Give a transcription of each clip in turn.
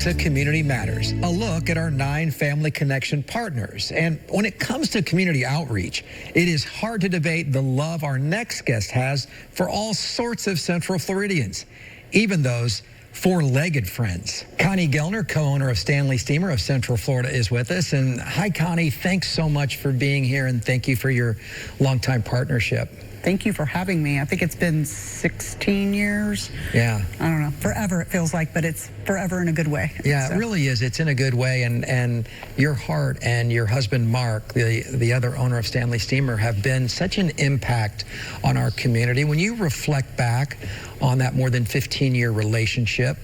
to Community Matters, a look at our 9 Family Connection partners. And when it comes to community outreach, it is hard to debate the love our next guest has for all sorts of Central Floridians, even those four-legged friends. Connie Gellner, co-owner of Stanley Steemer of Central Florida, is with us. And hi, Connie. Thanks so much for being here, and thank you for your longtime partnership. Thank you for having me. I think it's been 16 years. Yeah. I don't know. Forever it feels like, but it's forever in a good way. Yeah, so. It really is. It's in a good way. And your heart and your husband, Mark, the other owner of Stanley Steemer, have been such an impact on our community. When you reflect back on that more than 15-year relationship,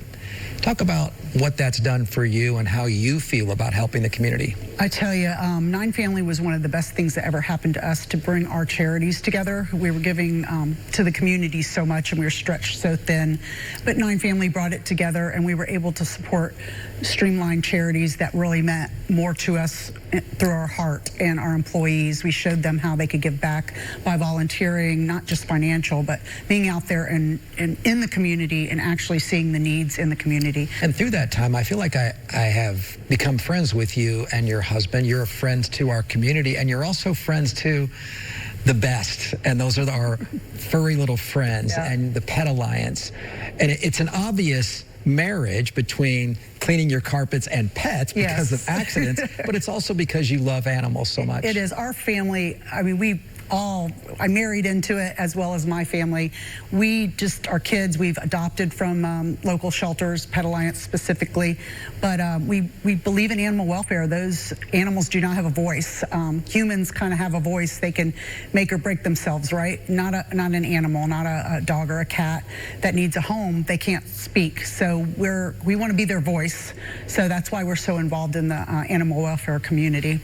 talk about what that's done for you and how you feel about helping the community. I tell you, 9 Family was one of the best things that ever happened to us, to bring our charities together. We were giving to the community so much, and we were stretched so thin. But 9 Family brought it together, and we were able to support streamlined charities that really meant more to us through our heart and our employees. We showed them how they could give back by volunteering, not just financial, but being out there and in the community and actually seeing the needs in the community. And through that time, I feel like I have become friends with you and your husband. You're friends to our community, and you're also friends to the best, and those are our furry little friends. Yeah. And the Pet Alliance. And it's an obvious marriage between cleaning your carpets and pets because of accidents, but it's also because you love animals so much. It is. Our family, I mean, I married into it, as well as my family. Our kids, we've adopted from local shelters, Pet Alliance specifically, but we believe in animal welfare. Those animals do not have a voice. Humans kind of have a voice. They can make or break themselves, right? Not an animal, not a dog or a cat that needs a home. They can't speak. So we want to be their voice. So that's why we're so involved in the animal welfare community.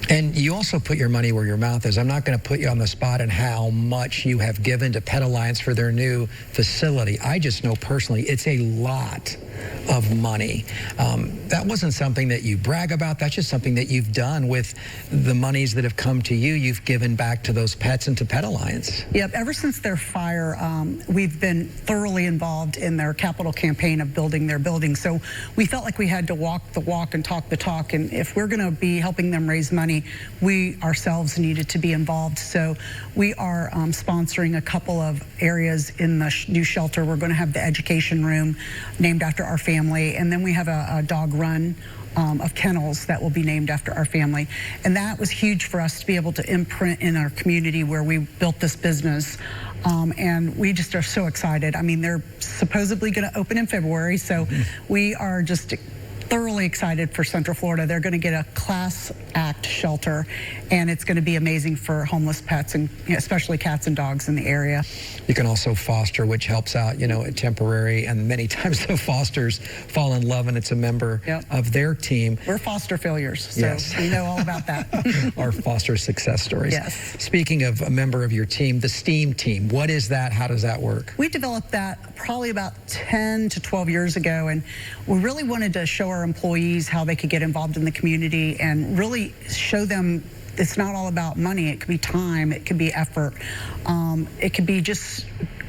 And you also put your money where your mouth is. I'm not going to put you on the spot on how much you have given to Pet Alliance for their new facility. I just know personally it's a lot of money. That wasn't something that you brag about. That's just something that you've done with the monies that have come to you. You've given back to those pets and to Pet Alliance. Yep. Ever since their fire, we've been thoroughly involved in their capital campaign of building their building. So we felt like we had to walk the walk and talk the talk. And if we're going to be helping them raise money, we ourselves needed to be involved. So we are sponsoring a couple of areas in the new shelter. We're going to have the education room named after our family, and then we have a dog run of kennels that will be named after our family. And that was huge for us to be able to imprint in our community where we built this business. And we just are so excited. I mean, they're supposedly going to open in February, so we are just thoroughly excited for Central Florida. They're going to get a Class Act shelter, and it's going to be amazing for homeless pets, and especially cats and dogs in the area. You can also foster, which helps out, temporary, and many times the fosters fall in love, and it's a member of their team. We're foster failures, so we know all about that. Our foster success stories. Yes. Speaking of a member of your team, the Steem team, what is that? How does that work? We developed that probably about 10 to 12 years ago, and we really wanted to show our employees how they could get involved in the community and really show them it's not all about money. It could be time, it could be effort, it could be just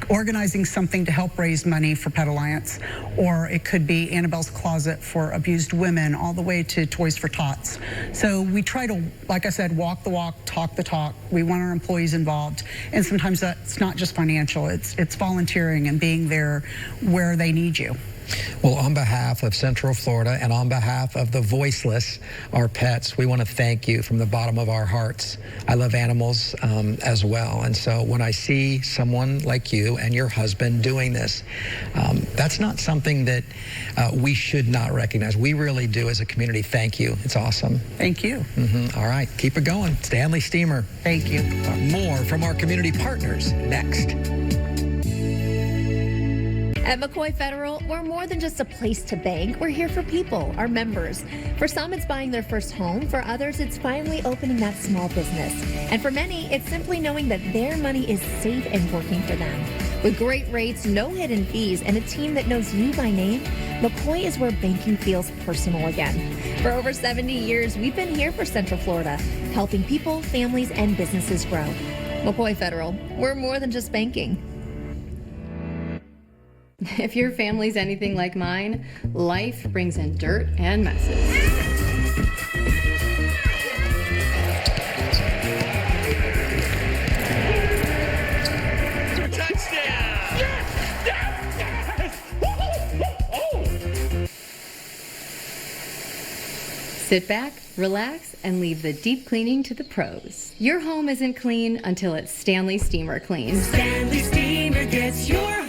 organizing something to help raise money for Pet Alliance, or it could be Annabelle's Closet for abused women, all the way to Toys for Tots. So we try to, like I said, walk the walk, talk the talk. We want our employees involved, and sometimes that's not just financial, it's volunteering and being there where they need you. Well, on behalf of Central Florida and on behalf of the voiceless, our pets, we want to thank you from the bottom of our hearts. I love animals as well. And so when I see someone like you and your husband doing this, that's not something that we should not recognize. We really do as a community. Thank you. It's awesome. Thank you. All right. Keep it going. Stanley Steemer. Thank you. More from our community partners next. At McCoy Federal, we're more than just a place to bank. We're here for people, our members. For some, it's buying their first home. For others, it's finally opening that small business. And for many, it's simply knowing that their money is safe and working for them. With great rates, no hidden fees, and a team that knows you by name, McCoy is where banking feels personal again. For over 70 years, we've been here for Central Florida, helping people, families, and businesses grow. McCoy Federal, we're more than just banking. If your family's anything like mine, life brings in dirt and messes. Sit back, relax, and leave the deep cleaning to the pros. Your home isn't clean until it's Stanley Steemer clean. Stanley Steemer gets your